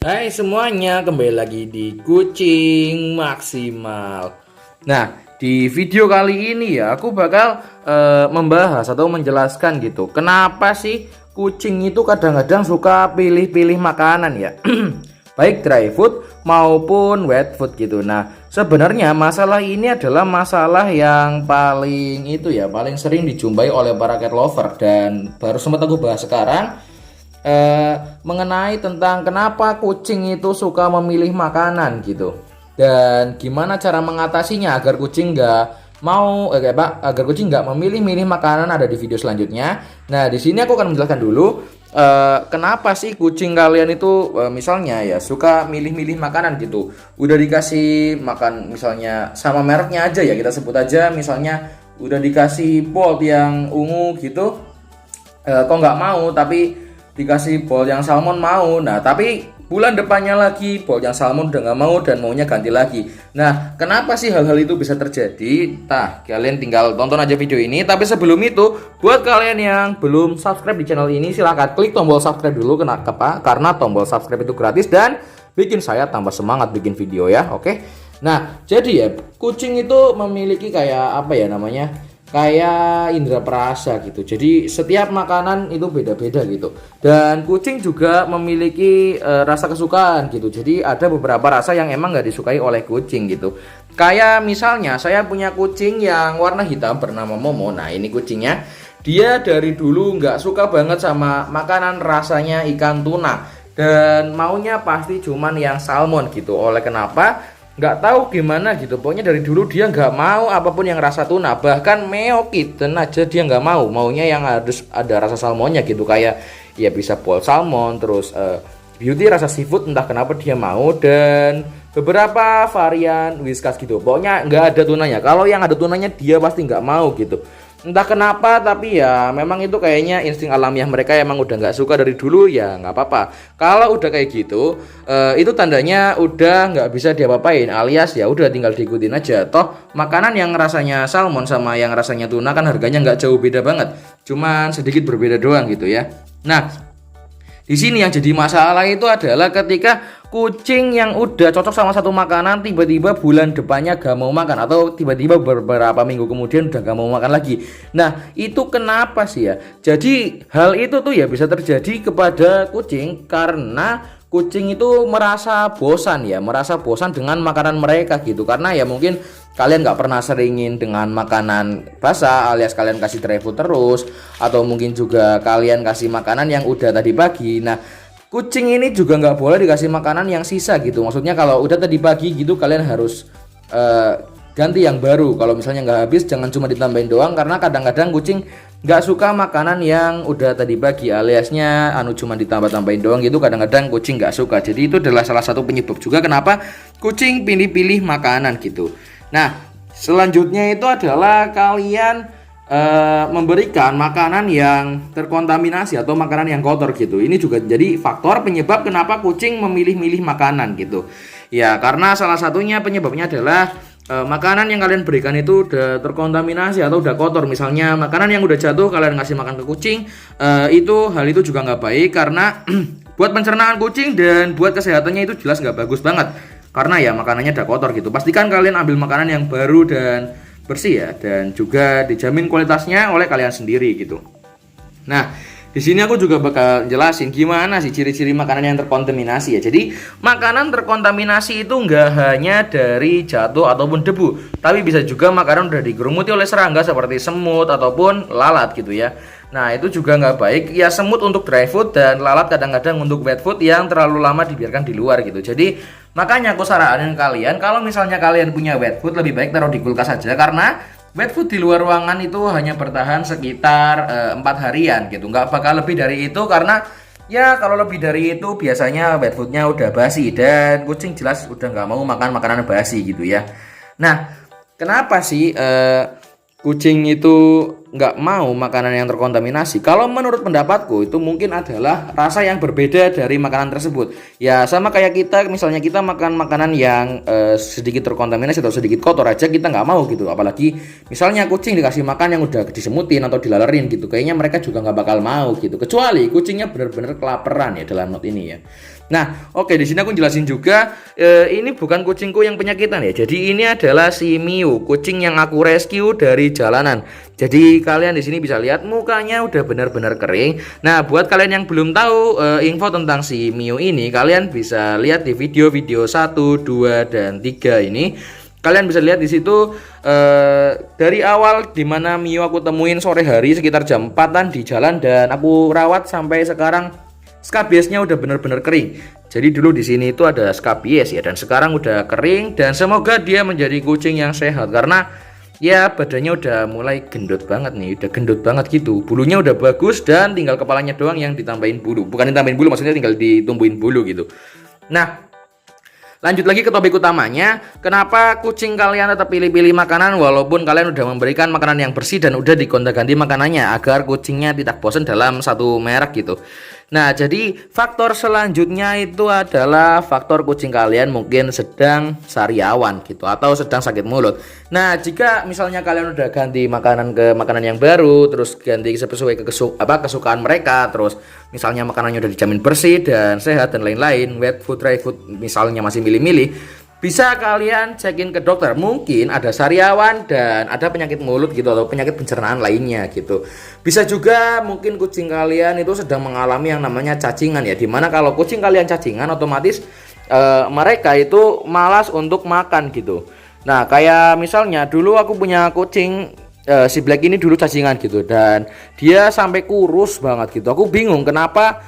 Hai semuanya, kembali lagi di Kucing Maksimal. Nah, di video kali ini ya aku bakal membahas atau menjelaskan gitu, kenapa sih kucing itu kadang-kadang suka pilih-pilih makanan ya. Baik dry food maupun wet food gitu. Nah, sebenarnya masalah ini adalah masalah yang paling paling sering dijumpai oleh para cat lover, dan baru sempat aku bahas sekarang mengenai tentang kenapa kucing itu suka memilih makanan gitu, dan gimana cara mengatasinya agar kucing agar kucing nggak memilih-milih makanan, ada di video selanjutnya. Nah, di sini aku akan menjelaskan dulu kenapa sih kucing kalian itu misalnya ya suka milih-milih makanan gitu. Udah dikasih makan misalnya sama mereknya aja ya, kita sebut aja misalnya udah dikasih bold yang ungu gitu, kok nggak mau, tapi dikasih bold yang salmon mau. Nah, tapi bulan depannya lagi bold yang salmon udah nggak mau dan maunya ganti lagi. Nah, kenapa sih hal-hal itu bisa terjadi? Nah, kalian tinggal tonton aja video ini. Tapi sebelum itu, buat kalian yang belum subscribe di channel ini, silahkan klik tombol subscribe dulu. Kenapa? Karena tombol subscribe itu gratis dan bikin saya tambah semangat bikin video ya. Oke. Nah, jadi ya kucing itu memiliki kayak apa ya namanya? Kayak indera perasa gitu. Jadi setiap makanan itu beda-beda gitu. Dan kucing juga memiliki rasa kesukaan gitu. Jadi ada beberapa rasa yang emang nggak disukai oleh kucing gitu. Kayak misalnya saya punya kucing yang warna hitam bernama Momo. Nah, ini kucingnya, dia dari dulu nggak suka banget sama makanan rasanya ikan tuna, dan maunya pasti cuman yang salmon gitu. Oleh kenapa? Nggak tahu gimana gitu, pokoknya dari dulu dia nggak mau apapun yang rasa tuna, bahkan Meo Kitten aja dia nggak mau, maunya yang harus ada rasa salmonnya gitu. Kayak ya bisa boiled salmon, terus beauty rasa seafood entah kenapa dia mau, dan beberapa varian whiskas gitu, pokoknya nggak ada tunanya. Kalau yang ada tunanya dia pasti nggak mau gitu, entah kenapa. Tapi ya memang itu kayaknya insting alamiah mereka, emang udah nggak suka dari dulu, ya nggak apa-apa. Kalau udah kayak gitu, itu tandanya udah nggak bisa diapa-apain, alias ya udah tinggal diikutin aja. Toh makanan yang rasanya salmon sama yang rasanya tuna kan harganya nggak jauh beda banget, cuman sedikit berbeda doang gitu ya. Nah, di sini yang jadi masalah itu adalah ketika kucing yang udah cocok sama satu makanan tiba-tiba bulan depannya gak mau makan, atau tiba-tiba beberapa minggu kemudian udah gak mau makan lagi. Nah, itu kenapa sih ya? Jadi hal itu tuh ya bisa terjadi kepada kucing karena kucing itu merasa bosan dengan makanan mereka gitu. Karena ya mungkin kalian nggak pernah seringin dengan makanan basah, alias kalian kasih dry food terus, atau mungkin juga kalian kasih makanan yang udah tadi pagi. Nah, kucing ini juga nggak boleh dikasih makanan yang sisa gitu. Maksudnya kalau udah tadi pagi gitu, kalian harus ganti yang baru. Kalau misalnya nggak habis, jangan cuma ditambahin doang, karena kadang-kadang kucing nggak suka makanan yang udah tadi pagi, aliasnya cuma ditambah-tambahin doang gitu. Kadang-kadang kucing nggak suka. Jadi itu adalah salah satu penyebab juga kenapa kucing pilih-pilih makanan gitu. Nah, selanjutnya itu adalah kalian memberikan makanan yang terkontaminasi atau makanan yang kotor gitu. Ini juga jadi faktor penyebab kenapa kucing memilih-milih makanan gitu. Ya, karena salah satunya penyebabnya adalah makanan yang kalian berikan itu udah terkontaminasi atau udah kotor. Misalnya makanan yang udah jatuh kalian ngasih makan ke kucing, hal itu juga nggak baik, karena buat pencernaan kucing dan buat kesehatannya itu jelas nggak bagus banget. Karena ya makanannya udah kotor gitu. Pastikan kalian ambil makanan yang baru dan bersih ya, dan juga dijamin kualitasnya oleh kalian sendiri gitu. Nah, di sini aku juga bakal jelasin gimana sih ciri-ciri makanan yang terkontaminasi ya. Jadi makanan terkontaminasi itu nggak hanya dari jatuh ataupun debu, tapi bisa juga makanan udah digerumuti oleh serangga seperti semut ataupun lalat gitu ya. Nah, itu juga nggak baik ya. Semut untuk dry food dan lalat kadang-kadang untuk wet food yang terlalu lama dibiarkan di luar gitu. Jadi makanya aku saranin kalian, kalau misalnya kalian punya wet food, lebih baik taruh di kulkas aja, karena wet food di luar ruangan itu hanya bertahan sekitar 4 harian gitu, nggak bakal lebih dari itu. Karena ya kalau lebih dari itu biasanya wet foodnya udah basi, dan kucing jelas udah nggak mau makan makanan basi gitu ya. Nah, kenapa sih kucing itu nggak mau makanan yang terkontaminasi? Kalau menurut pendapatku itu mungkin adalah rasa yang berbeda dari makanan tersebut. Ya sama kayak kita, misalnya kita makan makanan yang sedikit terkontaminasi atau sedikit kotor aja kita nggak mau gitu. Apalagi misalnya kucing dikasih makan yang udah disemutin atau dilalerin gitu, kayaknya mereka juga nggak bakal mau gitu. Kecuali kucingnya benar-benar kelaparan ya dalam not ini ya. Nah, oke, di sini aku jelasin juga ini bukan kucingku yang penyakitan ya. Jadi ini adalah si Miu, kucing yang aku rescue dari jalanan. Jadi kalian di sini bisa lihat mukanya udah benar-benar kering. Nah, buat kalian yang belum tahu info tentang si Miu ini, kalian bisa lihat di video-video 1, 2, dan 3 ini. Kalian bisa lihat di situ dari awal dimana Miu aku temuin sore hari sekitar jam 4-an di jalan dan aku rawat sampai sekarang. Skabiesnya udah bener-bener kering. Jadi dulu di sini itu ada skabies ya, dan sekarang udah kering dan semoga dia menjadi kucing yang sehat karena ya badannya udah mulai gendut banget nih, udah gendut banget gitu. Bulunya udah bagus dan tinggal kepalanya doang yang ditambahin bulu. Bukan ditambahin bulu, maksudnya tinggal ditumbuhin bulu gitu. Nah, lanjut lagi ke topik utamanya, kenapa kucing kalian tetap pilih-pilih makanan walaupun kalian udah memberikan makanan yang bersih dan udah digonta-ganti makanannya agar kucingnya tidak bosan dalam satu merek gitu. Nah, jadi faktor selanjutnya itu adalah faktor kucing kalian mungkin sedang sariawan gitu atau sedang sakit mulut. Nah, jika misalnya kalian udah ganti makanan ke makanan yang baru, terus ganti sesuai kesukaan mereka, terus misalnya makanannya udah dijamin bersih dan sehat dan lain-lain, wet food, dry food misalnya masih milih-milih, bisa kalian cekin ke dokter. Mungkin ada sariawan dan ada penyakit mulut gitu atau penyakit pencernaan lainnya gitu. Bisa juga mungkin kucing kalian itu sedang mengalami yang namanya cacingan ya. Dimana kalau kucing kalian cacingan otomatis mereka itu malas untuk makan gitu. Nah, kayak misalnya dulu aku punya kucing si Black ini dulu cacingan gitu dan dia sampai kurus banget gitu. Aku bingung kenapa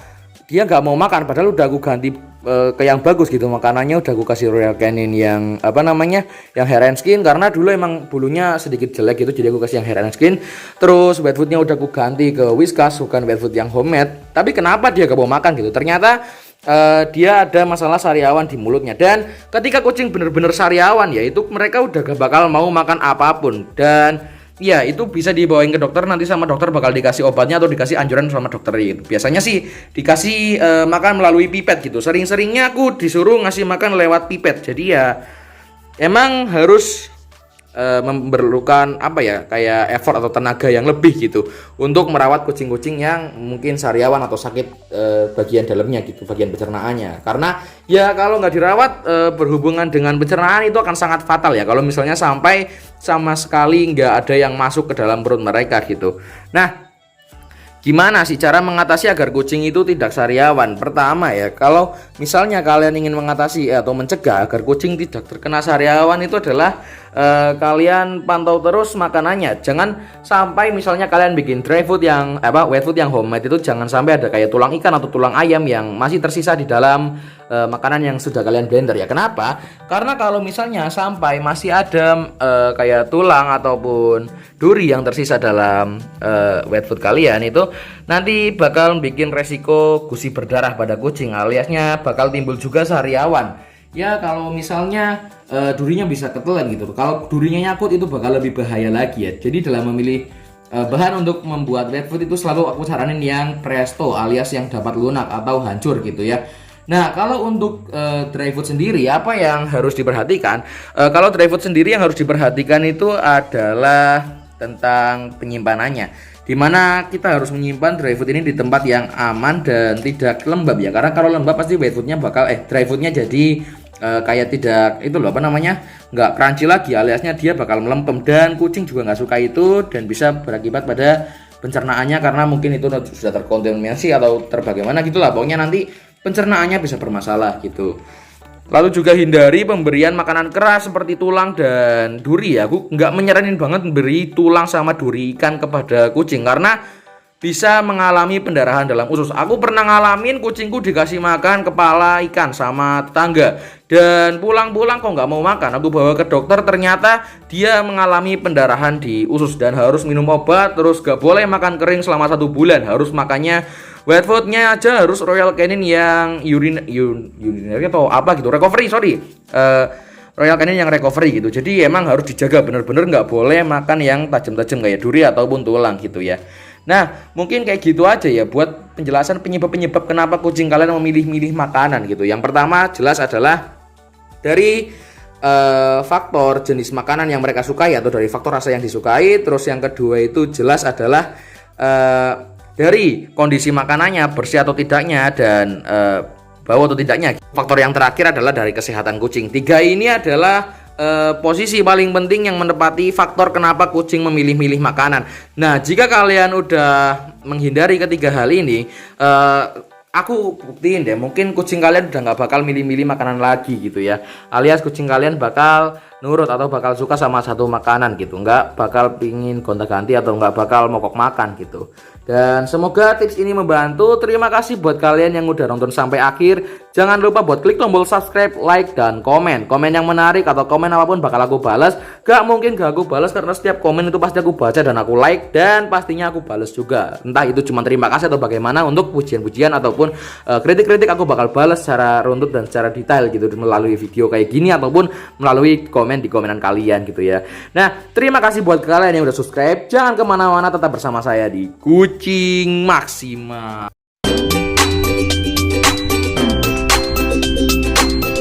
dia nggak mau makan padahal udah aku ganti ke yang bagus gitu makanannya, udah aku kasih Royal Canin yang yang hair and skin karena dulu emang bulunya sedikit jelek gitu, jadi aku kasih yang hair and skin. Terus wet foodnya udah aku ganti ke Whiskas, bukan wet food yang homemade. Tapi kenapa dia gak mau makan gitu? Ternyata dia ada masalah sariawan di mulutnya, dan ketika kucing bener-bener sariawan ya itu mereka udah gak bakal mau makan apapun. Dan ya itu bisa dibawain ke dokter, nanti sama dokter bakal dikasih obatnya atau dikasih anjuran sama dokter gitu. Biasanya sih dikasih makan melalui pipet gitu. Sering-seringnya aku disuruh ngasih makan lewat pipet. Jadi ya emang harus memerlukan kayak effort atau tenaga yang lebih gitu untuk merawat kucing-kucing yang mungkin sariawan atau sakit bagian dalamnya gitu, bagian pencernaannya. Karena ya kalau nggak dirawat berhubungan dengan pencernaan itu akan sangat fatal ya kalau misalnya sampai sama sekali nggak ada yang masuk ke dalam perut mereka gitu. Nah, gimana sih cara mengatasi agar kucing itu tidak sariawan? Pertama ya, kalau misalnya kalian ingin mengatasi atau mencegah agar kucing tidak terkena sariawan itu adalah kalian pantau terus makanannya. Jangan sampai misalnya kalian bikin dry food yang wet food yang homemade itu jangan sampai ada kayak tulang ikan atau tulang ayam yang masih tersisa di dalam makanan yang sudah kalian blender ya. Kenapa? Karena kalau misalnya sampai masih ada kayak tulang ataupun duri yang tersisa dalam wet food kalian itu nanti bakal bikin resiko gusi berdarah pada kucing, aliasnya bakal timbul juga sariawan. Ya kalau misalnya durinya bisa ketelan gitu. Kalau durinya nyangkut itu bakal lebih bahaya lagi ya. Jadi dalam memilih bahan untuk membuat wet food itu selalu aku saranin yang presto alias yang dapat lunak atau hancur gitu ya. Nah, kalau untuk dry food sendiri apa yang harus diperhatikan? Kalau dry food sendiri yang harus diperhatikan itu adalah tentang penyimpanannya. Dimana kita harus menyimpan dry food ini di tempat yang aman dan tidak lembab ya. Karena kalau lembab pasti wet foodnya bakal dry foodnya jadi kayak tidak nggak crunchy lagi, aliasnya dia bakal melempem dan kucing juga nggak suka itu dan bisa berakibat pada pencernaannya karena mungkin itu sudah terkontaminasi atau terbagaimana gitulah, pokoknya nanti pencernaannya bisa bermasalah gitu. Lalu juga hindari pemberian makanan keras seperti tulang dan duri ya. Aku nggak menyaranin banget beri tulang sama duri ikan kepada kucing karena bisa mengalami pendarahan dalam usus. Aku pernah ngalamin kucingku dikasih makan kepala ikan sama tetangga dan pulang-pulang kok nggak mau makan. Aku bawa ke dokter, ternyata dia mengalami pendarahan di usus dan harus minum obat. Terus gak boleh makan kering selama 1 bulan. Harus makannya wet foodnya aja harus Royal Canin yang urinary atau apa gitu, recovery Royal Canin yang recovery gitu. Jadi emang harus dijaga bener-bener, nggak boleh makan yang tajam-tajam kayak duri ataupun tulang gitu ya. Nah, mungkin kayak gitu aja ya buat penjelasan penyebab-penyebab kenapa kucing kalian memilih-milih makanan gitu. Yang pertama jelas adalah dari faktor jenis makanan yang mereka sukai atau dari faktor rasa yang disukai. Terus yang kedua itu jelas adalah dari kondisi makanannya bersih atau tidaknya dan bau atau tidaknya. Faktor yang terakhir adalah dari kesehatan kucing. Tiga ini adalah posisi paling penting yang menepati faktor kenapa kucing memilih-milih makanan. Nah, jika kalian udah menghindari ketiga hal ini, aku buktiin deh, mungkin kucing kalian udah nggak bakal milih-milih makanan lagi gitu ya. Alias kucing kalian bakal nurut atau bakal suka sama satu makanan gitu, nggak bakal pingin gonta-ganti atau nggak bakal mogok makan gitu. Dan semoga tips ini membantu. Terima kasih buat kalian yang udah nonton sampai akhir. Jangan lupa buat klik tombol subscribe, like, dan komen. Komen yang menarik atau komen apapun bakal aku balas. Gak mungkin gak aku balas karena setiap komen itu pasti aku baca dan aku like. Dan pastinya aku balas juga. Entah itu cuma terima kasih atau bagaimana. Untuk pujian-pujian ataupun kritik-kritik aku bakal balas secara runtut dan secara detail gitu, melalui video kayak gini ataupun melalui komen di komenan kalian gitu ya. Nah, terima kasih buat kalian yang udah subscribe. Jangan kemana-mana, tetap bersama saya di Kucing Maksimal.